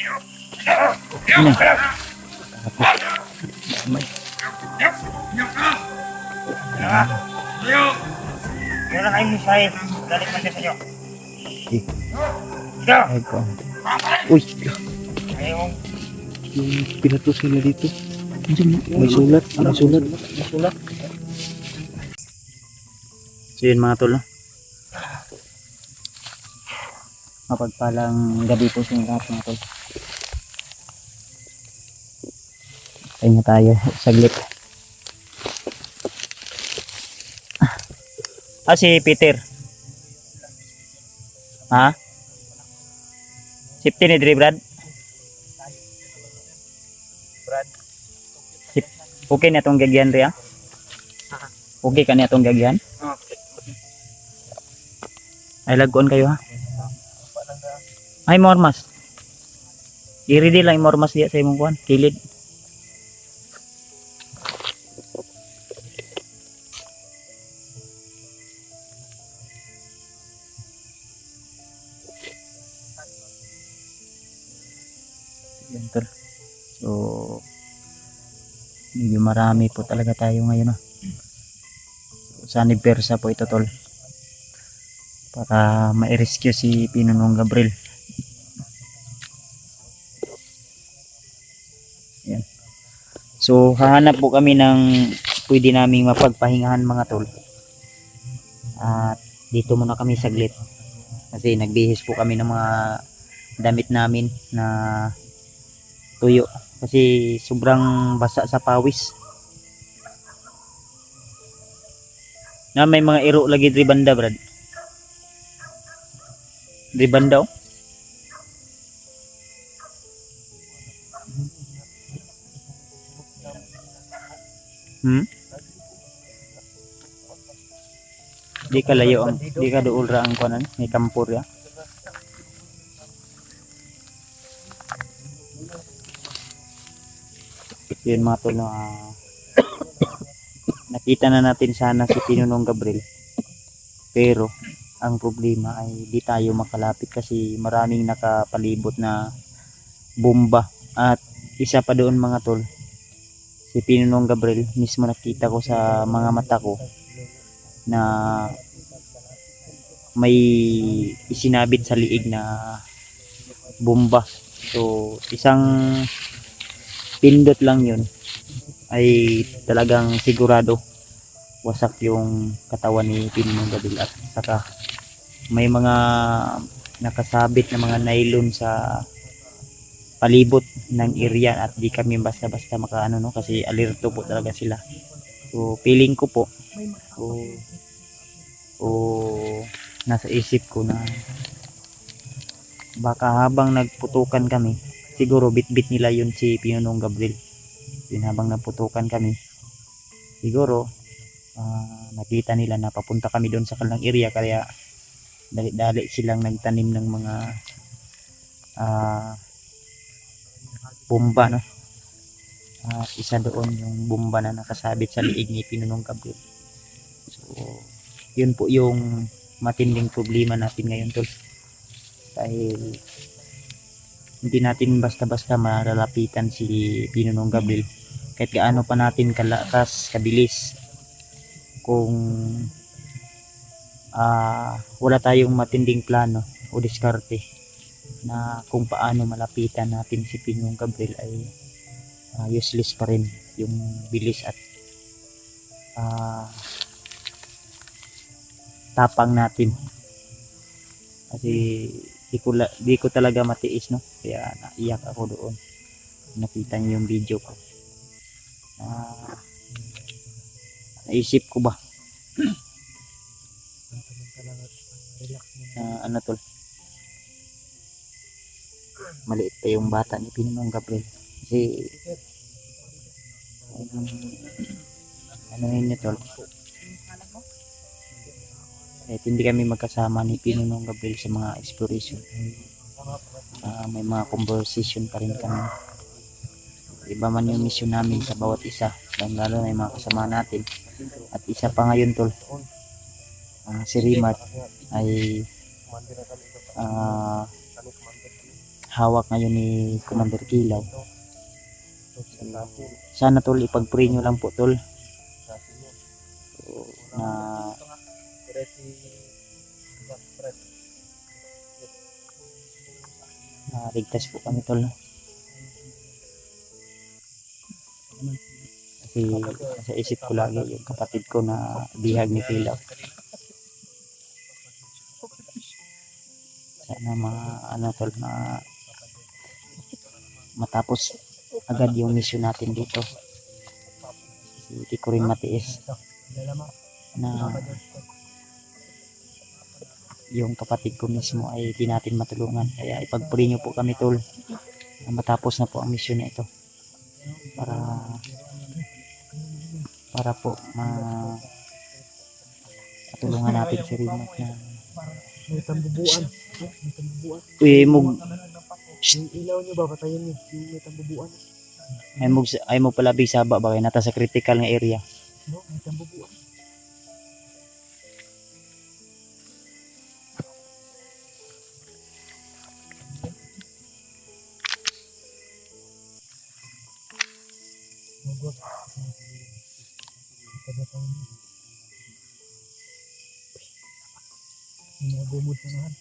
Ano? May. Meron na kayong misahe. Galing man din sa inyo. Eh, Ito. ay ko. Uy, Ayong yung pinatos nila dito. May sulat, may sulat. sulat. So yun mga tol, no? Mapagpalang gabi po sa inyo lahat mga tol. Pahinga tayo saglit. Si Peter. Ha? Safety ni Dre Brad? Okay na itong gagyan Ria? Okay ka na itong gagyan? Ay lagon kayo ha? Ay mormas. I-ready lang mormas diya sa imong kuan, kilid. Yan tol. So medyo marami po talaga tayo ngayon, no? Sa anibersa po ito tol, para ma-rescue si Pinunong Gabriel. Yan. So hahanap po kami ng pwede naming mapagpahingahan mga tol. At dito muna kami saglit kasi nagbihis po kami ng mga damit namin na tuyo kasi sobrang basa sa pawis. Na may mga iro lagi dri banda brad. Dri banda oh. Di ka layo ang di ka duol ra ang kuanan may kampor ya. Yun mga tol, nakita na natin sana si Pinunong Gabriel, pero ang problema ay di tayo makalapit kasi maraming nakapalibot na bomba. At isa pa doon mga tol, si Pinunong Gabriel mismo nakita ko sa mga mata ko na may isinabit sa liig na bomba. So isang pindot lang yun ay talagang sigurado wasak yung katawan ni Pinunong Gabriel. At saka may mga nakasabit na mga nylon sa palibot ng area at di kami basta-basta makaano, no, kasi alerto po talaga sila. So feeling ko po o nasa isip ko na baka habang nagputukan kami, siguro bit-bit nila yun si Pinunong Gabriel. Yun, habang naputukan kami siguro nakita nila na papunta kami doon sa kanilang area, kaya dali-dali silang nagtanim ng mga bomba, no? Isa doon yung bomba na nakasabit sa liig ni Pinunong Gabriel. So yun po yung matinding problema natin ngayon tol, dahil hindi natin basta-basta malalapitan si Pinunong Gabriel kahit gaano pa natin kalakas, kabilis. Kung wala tayong matinding plano o diskarte na kung paano malapitan natin si Pinunong Gabriel, ay useless pa rin yung bilis at tapang natin. Kasi di ko talaga matiis, no, kaya naiyak ako doon nakita niyo yung video ko. Naisip ko ba ano tol, maliit pa yung bata ni Pinunong Gabriel kasi ano yun tol, kahit hindi kami magkasama ni Pinunong Gabriel sa mga exploration, may mga conversation pa rin kami. Iba man yung mission namin sa bawat isa, lalo na yung mga kasama natin. At isa pa ngayon tol, si Rimart ay hawak ngayon ni Commander Kilaw. Sana tol, ipag-pray nyo lang po tol. So, na ligtas po kami tol. Kasi sa isip ko lagi yung kapatid ko na bihag ni Kilaw. Sana matapos agad yung mission natin dito. Hindi ko rin matiis na yung kapatid ko mismo ay di natin matulungan. Kaya ipag-pray nyo po kami tol na matapos na po ang mission na ito para po matulungan natin si Remote na May tambubuan. uy mug Yung ilaw nyo ba, patayin nyo. Yung may tambubuan. ay mo pala bisaba ba kay nata sa critical nga area. No, may tambubuan. Magwag. Pagkatayin nyo. Yung mga gumod na nahan.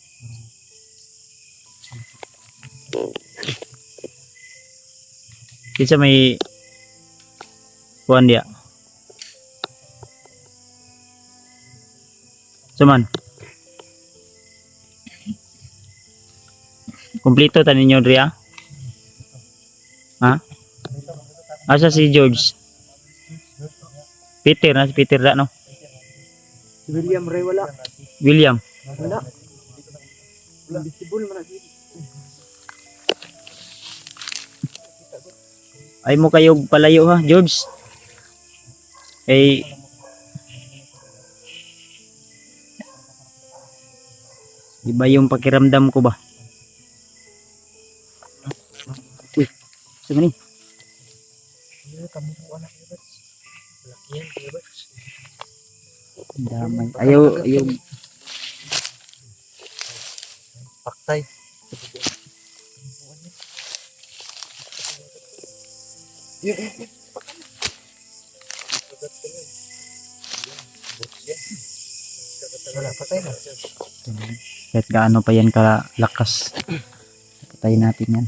Kinsa may kuan dia. Suman. Kompleto ta ninyo Dria? Ha? Asa si George? Peter na si Peter da no? Si William Ray wala. William. Wala. Wala. Visible man na. Ay mo kayo palayo ha, George. Iba yung pakiramdam ko ba? Uy, saan ni? Tambubuan na Evans. Laki yan, Evans. Damay. Ayaw. Paktay. Wala, patay na. Kahit gaano pa yan kalakas. Patayin natin yan.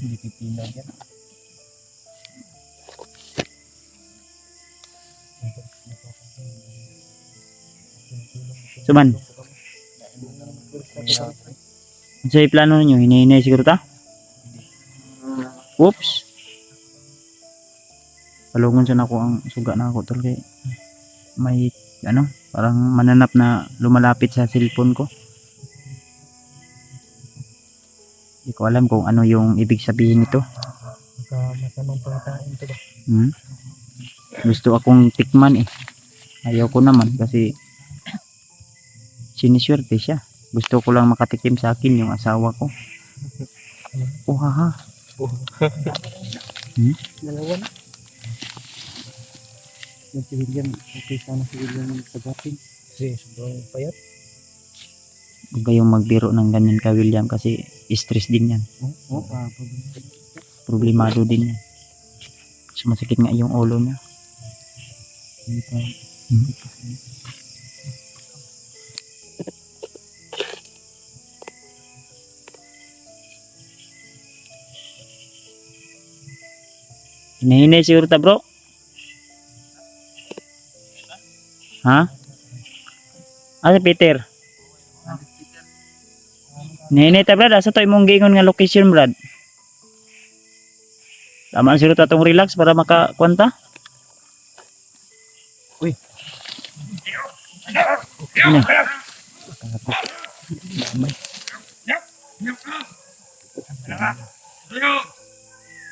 Suman. Ano yung plano ninyo? Hinahinay siguro ta? Oops. Palungon siya na ako ang suga na ako tol kay may parang mananap na lumalapit sa cellphone ko. Hindi ko alam kung ano yung ibig sabihin nito. Masamang pangtain ito ba? Gusto akong tikman eh. Ayaw ko naman kasi siniswerte siya. Gusto ko lang makatikim sa akin yung asawa ko. Oh haha. Dalawa na. Yung si William, okay sana si William yung sagutin. Kasi sobrang payat. Huwag kayong magbiro ng ganyan ka William kasi stress din yan. Problemado din yan. Sumasakit nga yung ulo niya. Hinahinay siguro ta bro? Ha? Si Peter? Hinahinay ta brad, asa to imong giingon nga location brad? Tama siguro ta tong relax para makakwanta? Uy. Ano?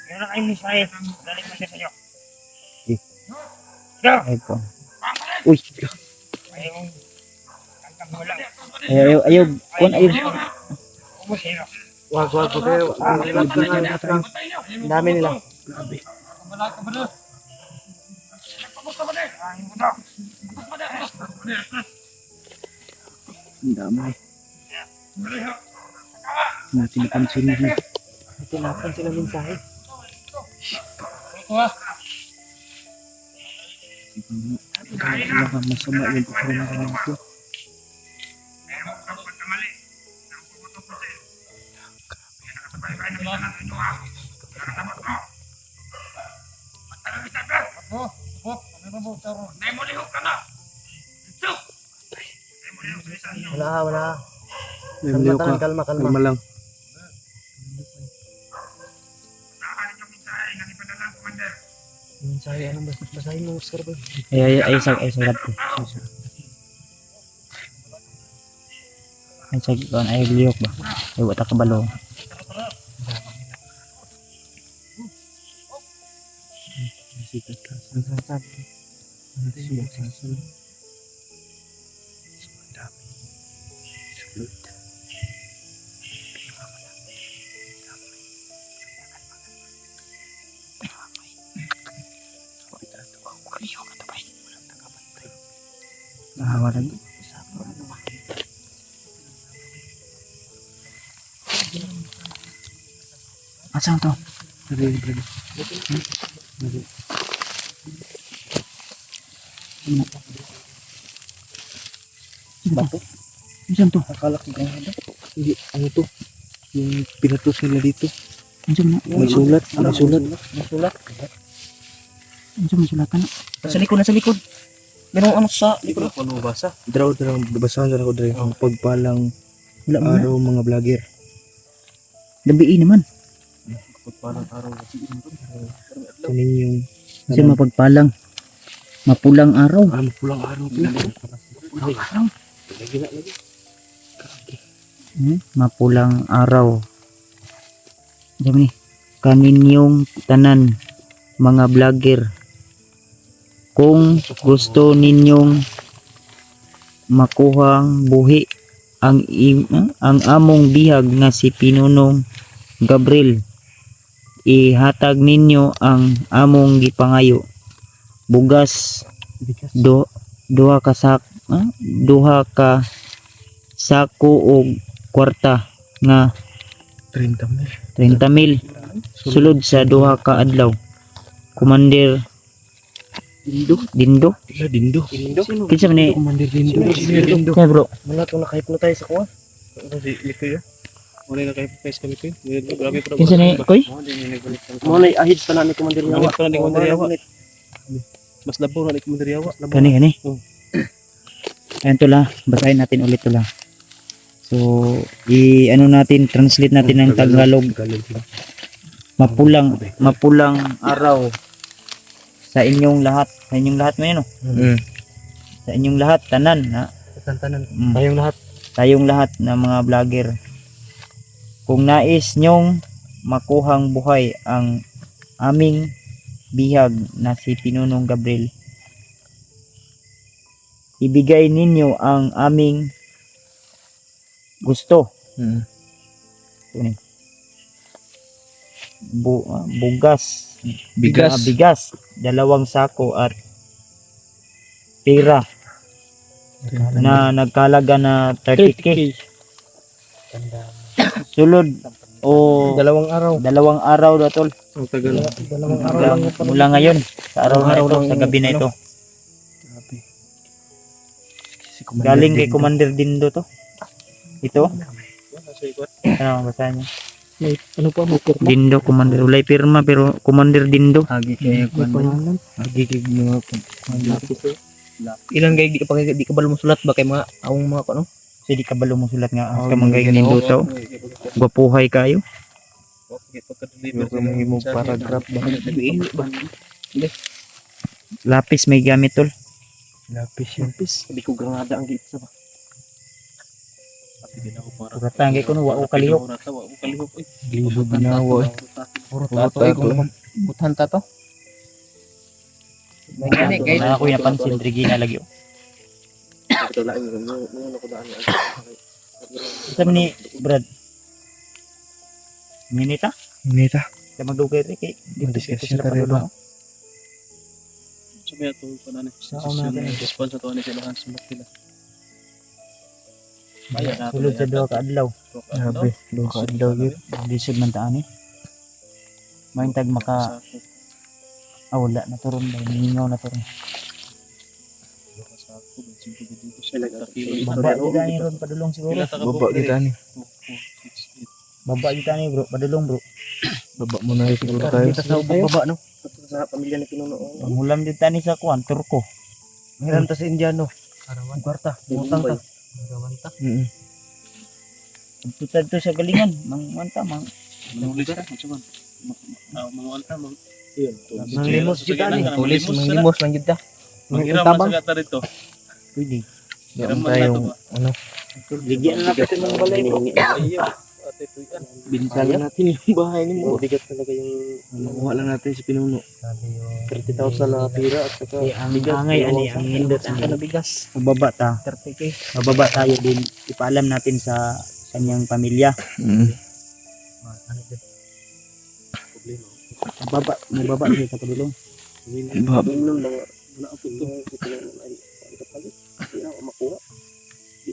Meron na kayong misahe. Dali mo siya sa inyo. Okay. Go! Ay ko. Uy. Ayong wala. Ayaw. Kuan ayaw. Umusino. Wag po kayo. Relax lang. Ang dami nila. Ang damay. Natin ipansin niya. Tinapan sila mensahe. Wala ka masama yung pakiramdam natin. Wala. Kalma ka. Kalma. Kalma lang. Mensahe, anong basahin mo, Oscar ba? Ay, sagat ko. Ay, sagat ko. Ay, liyok ba? Ay, wata ka balo. Nahawa lagi. Asang to? Bato? Asang to? Akala ko gano'n. Hindi, ano to? Yung pinatos nila dito. Asang na? May sulat. May sulat. Asang may sulatan na? Nasa likod. Merong ano sa likod. Ano basa? Draw. Basahan ko dre. Ang pagpalang araw mga vlogger. Gabi naman. Pagpalang araw. Kunin yung Kasi mapagpalang. Mapulang araw. pulang araw pala. Mapulang araw. Diyan ni. Kaninyong tanan mga vlogger. Kung gusto ninyong makuhang buhi ang among bihag na si Pinunong Gabriel, ihatag ninyo ang among gipangayo. Bugas duha ka sako og kwarta nga 30,000 sulod sa duha ka adlaw. Commander Dindo. Dindo. Kinsa man ni? Commander Dindo. Kaya bro, Wala itong naka-hypnotize sa kuha. Wala na kayo guys kami ko. Grabe pa. kinsa ni koy? Mga ahid pa na ni Commander Yawa. Pa na ni Commander Yawa. Mas labaw na ni Commander Yawa. Kani. Ayan to la, basahin natin ulit to la. So, translate natin ng Tagalog. Mapulang araw sa inyong lahat. Sa inyong lahat mo yun, Sa inyong lahat, tanan, ha? Tantanan. Mm. Tayong lahat. Tayong lahat na mga vlogger. Kung nais nyong makuhang buhay ang aming bihag na si Pinunong Gabriel, ibigay ninyo ang aming gusto. Bigas, 2 sako at pera na nagkalaga na 30k. Sulod o 2 araw. 2 araw daw tol. Ang tagal. 2 araw lang yung Mula ngayon sa araw na ito, sa gabi na ito. Galing kay Commander Dindo to. Ito. Ano basahin niyo? Ano pa mo? Dindo Commander. Ulay pirma pero Commander Dindo. Agi kay Pangalan. Agi kay mga Ilan kay di ka balo mo sulat ba kay mga awong mga ano? Kasi di kabalo mo sulat nga as ka manggay Dindo to. Gwapuhay kayo. yung imong paragraph ba? Lapis may gamit tol. Lapis yun. Hindi ko granada ang gitsa ba. Kuratan kay kuno wa o kalihok. Libo binawa. Tato ay kung buthan ta to. May gani kay Na ako yung napansin Regina lagi. Sabi ni Brad. Minita? Nita. Kaya magdugay rin kay Discuss sila ka rin ba? padulo. Sabi ato pa na Saan natin? response ato ni sila sa sila. Sulod sa duha ka adlaw. Grabe, duha ka adlaw yun. Lisod man taan eh. Maintag maka wala na to ron ba ningaw na to ron. Baba kita ni ron padulong siguro. Baba kita ni. Baba kita ni bro, padulong bro. Baba mo na siguro tayo. Kita sa baba no. Sa pamilya ni Pinuno. Pangulam din tani sa kuan Turko. Meron ta sa Indiano. Kwarta, utang ta. Tutad to sa galingan, mangwanta mang. Manglimos kita ni. Pulis manglimos lang gid ta. Manghiram man sa gata dito. Pwede. Meron tayong ano, Ligyan na natin ng balay mo. binsala natin yung bahay ni mo. Bigat talaga yung Nakuha lang natin si Pinuno. 30,000 na pira at saka Ang angay ani ang hindot ang ani. bigas. Mababa ta. 30k. Mababa tayo din. Ipaalam natin sa kanyang pamilya. Mababa siya sa padulong. Baba.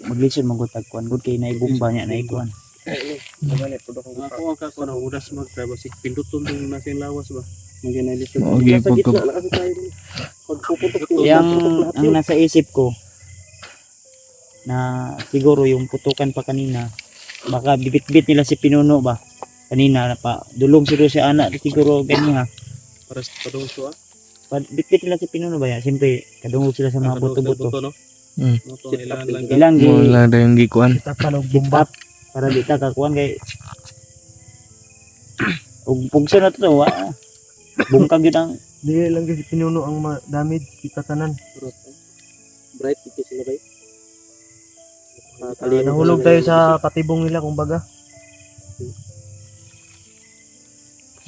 Maglisod magutag kuan gud kay naibumba niya na ikuan. Ako ang kako na udas magtrabaho si pinduton din na sing lawas ba. Okay, pagka Yang ang nasa isip ko na siguro yung putukan pa kanina baka bibit-bit nila si Pinuno ba kanina na pa dulong siguro si anak siguro ganyan ha Para sa padung suwa. bit-bit nila si Pinuno ba ya siyempre kadungog sila sa mga buto-buto no. Mm. No to ilan lang. ilang gi wala na yung gikuan. Tapanog bumbap para di ta kakuan kay ug pugso na to wa bungkag yun ang Dili lang kasi Pinuno ang damage kita tanan. Bright ito sila bay. Nahulog tayo sa patibong nila kumbaga.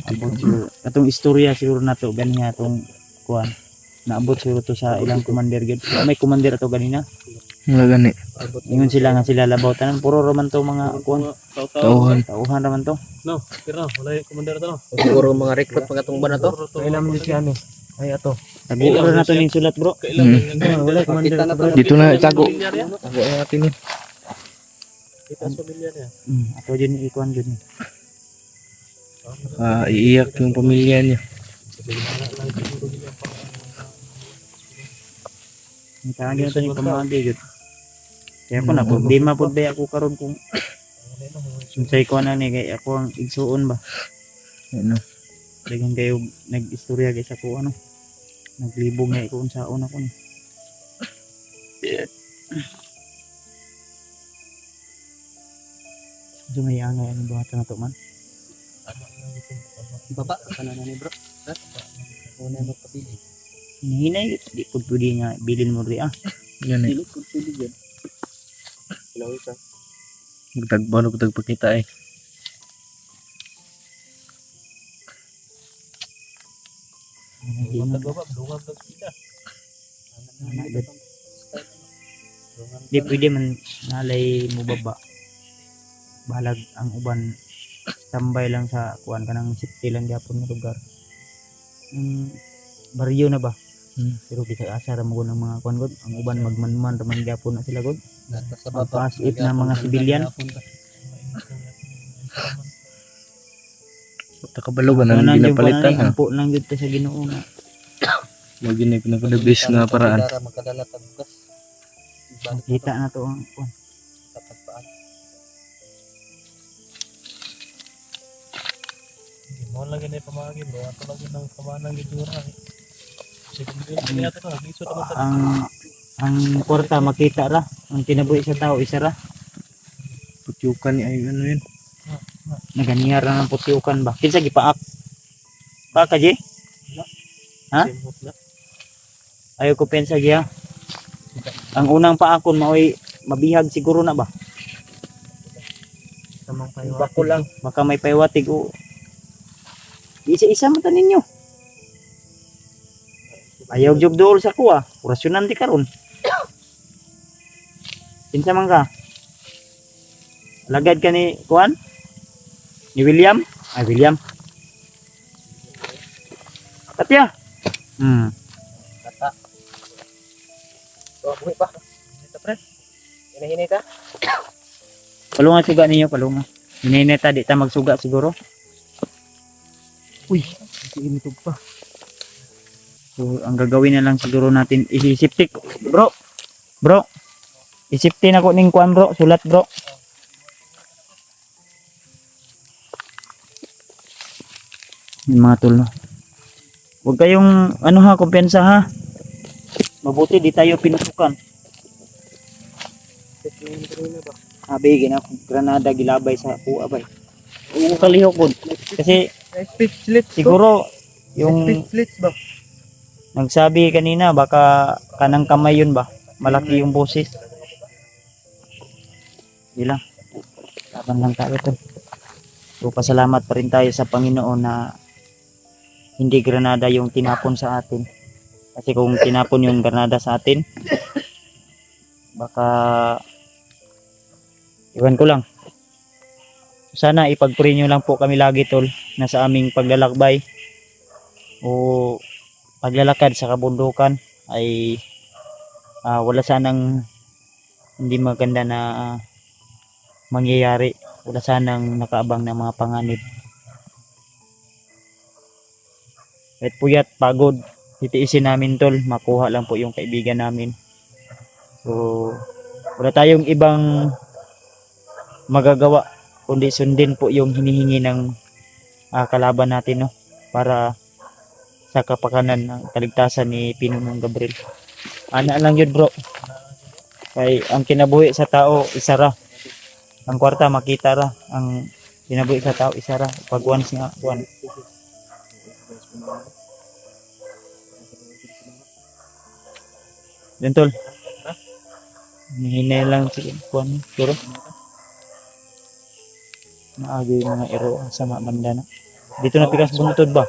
abot siguro atong istorya siguro na to ganiya atong kuan naabot siguro to sa ilang commander gid may commander ato ganina Wala gani. ingon sila nga sila labaw tanan puro raman to mga kuan Tauhan. tauhan raman to No, pero wala yung commander to no. Siguro mga recruit pagkatong ba na to. Kailan mo si ano? Ay ato. nag-order na to ning sulat bro Kailan Wala commander na to. Dito na itago. Tago natin ni. kita sa pamilya niya. ato din ikuan jud Iiyak yung pamilya niya. ang tawag to ning pamagi jud kaya ako na problema pud ba ako karon kung unsay ko na ni kay ako ang igsuon ba Ano? daghang kayo nag-istorya kay sa ko ano naglibog na ko unsaon ako ni Dumay angay ang buhat na to man. Baba kanan ni bro. Una mo kapili. Hinahinay di pud pwede nga bilin mo ri Yan eh. Dili ko pili yan. Ilaw isa. Magtagbaw na pagpakita eh. Di pwede man nalay mo baba. Balag ang uban tambay lang sa kuan kanang safety lang gyapon nga lugar. Baryo na ba? Pero kita asa ra mo ng mga kuan gud ang uban magmanman ra man gyapon na sila gud. Magpasit na mga sibilyan. Takabalo ba nang ginapalitan ha? Ampo lang jud ta sa Ginoo nga. Mo gini pinakadabis nga paraan. Magkadala ta bugas. Kita na to ang kuan. Tapat paan. Mo lang gani pamagi bro. Ato lang ng kamanang gidura. Sige ni ato to giso to. Ang kwarta makita ra ang kinabuhi sa tao isa ra Putyukan ni ay ano yun. naganiyar ra ng putyukan ba kinsa gipaak pa ka ji Ha? ayo ko pensa giya ang unang paakon maoy mabihag siguro na ba Samang payo. bako lang baka may paywatig o isa-isa man ta ninyo ayaw jog dool sa kuha orasyonan di karon kinsa man ka lagad ka ni kuan ni William William Katya Buhi pa. Ito pre. Hinahinay ta. palunga suga ninyo palunga hinay ta di ta magsuga siguro Uy, sige nito pa. So, ang gagawin na lang siguro natin, isisiptik. Bro, bro, isiptin ako ning kuan bro, sulat bro. Yung mga tol, no? Huwag kayong, ano ha, kumpensa ha. Mabuti, di tayo pinusukan. Abi, ginakong granada gilabay sa puwa bay. Oo, kalihok po. Kasi Speed slits. siguro yung slits ba? nagsabi kanina baka kanang kamay yun ba? Malaki yung boses. Hindi lang. Laban lang tayo to. So pasalamat pa rin tayo sa Panginoon na hindi granada yung tinapon sa atin. Kasi kung tinapon yung granada sa atin, baka iwan ko lang. Sana ipag-pray nyo lang po kami lagi tol na sa aming paglalakbay o paglalakad sa kabundukan ay wala sanang hindi maganda na mangyayari. Wala sanang nakaabang ng mga panganib. Kahit puyat, pagod, titiisin namin tol, makuha lang po yung kaibigan namin. So, wala tayong ibang magagawa kundi sundin po yung hinihingi ng kalaban natin, no, para sa kapakanan ng kaligtasan ni Pinunong Gabriel. Ana lang yun bro, kay ang kinabuhi sa tao isara, ang kwarta makita ra, ang kinabuhi sa tao isara pag once nga kuan. Yan tol, hinay lang sige kuan pero maagi yung mga ero sa banda na. Dito na pikas buntod ba?